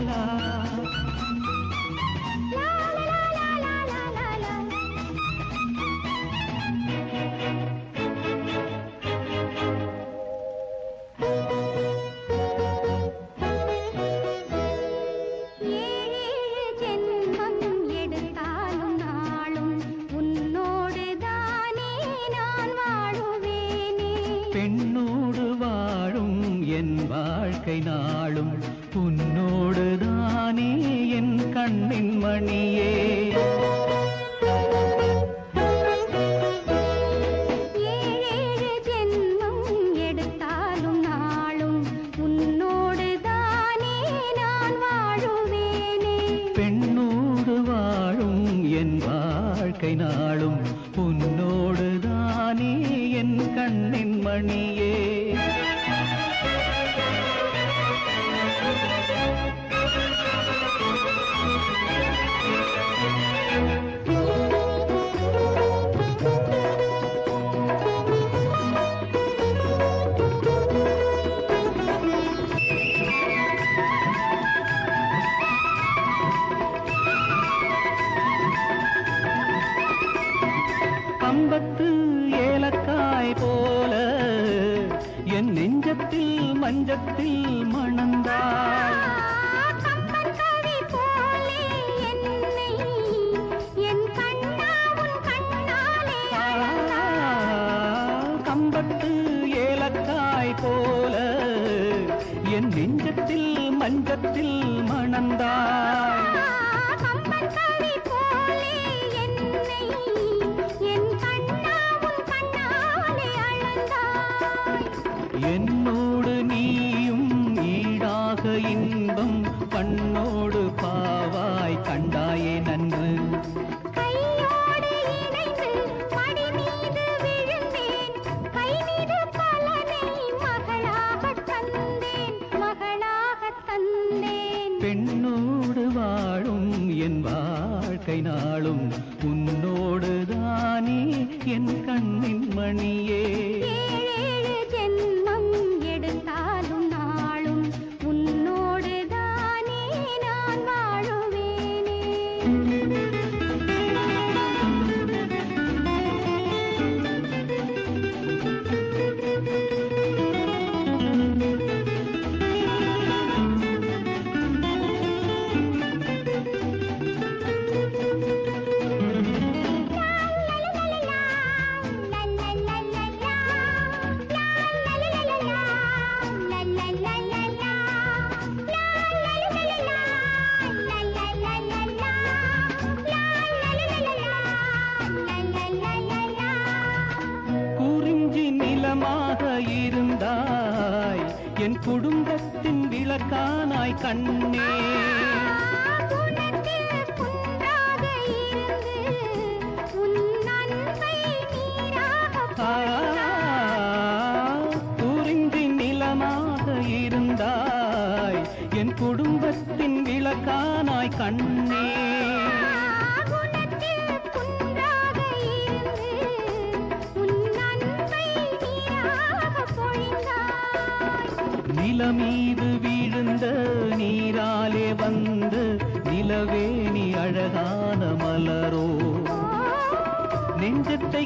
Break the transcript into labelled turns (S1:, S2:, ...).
S1: லா பெண்ணோடு வாழும் என் வாழ்க்கை நாளும் உன்னோடுதானே என் கண்ணின் மணியே.
S2: ஏழேழு ஜென்மம் எடுத்தாலும் நாளும் உன்னோடுதானே நான் வாழுவேனே.
S1: பெண்ணோடு வாழும் என் வாழ்க்கை நாளும் உன்னோடுதானே என் கண்ணின் மணியே. கம்பத்து ஏலக்காய் போல என் நெஞ்சத்தில் மஞ்சத்தில் மணந்தாய்.
S2: கம்பங்கவி போலே என்னை என் கண்ணாவும் கண்ணாலே
S1: கம்பத்து ஏலக்காய் போல என் நெஞ்சத்தில் மஞ்சத்தில் மணந்தாய்.
S2: கம்பங்கவி போலே என்னை என் கண்ணாவும் கண்ணாலே அளந்தாய்.
S1: என்னோடு நீயும் ஈடாக இன்பம் பண்ணோடு பாவாய் கண்டாயே நன்று.
S2: கையோடு இணைந்து மடி மீது விழுந்தேன். கை மீது பலனை மகளாகத் தந்தேன், மகளாகத் தந்தேன்.
S1: பெண்ணோடு வாழும் என் வாழ்க்கை நாளும் உன்னோடுதானே என் கண்ணின் மணியே.
S2: ஏழேழு ஜென்மம் எடுத்தாலும் நாளும் உன்னோடுதானே நான் வாழுவேனே.
S1: குறிஞ்சி நிலமாக இருந்தாய் என் குடும்பத்தின் விளக்கானாய் கண்ணே.
S2: குணத்தில் குன்றாக இருந்து உன் அன்பை நீராகப்
S1: குறிஞ்சி நிலமாக இருந்தாய் என் குடும்பத்தின் விளக்கானாய் கண்ணே.
S2: குணத்தில் குன்றாக இருந்து உன் அன்பை நீராகப் பொழிந்தாய்.
S1: நிலமீது விழுந்த நீராலே வந்து நிலவே நீ அழகான மலரோ. நெஞ்சத்தை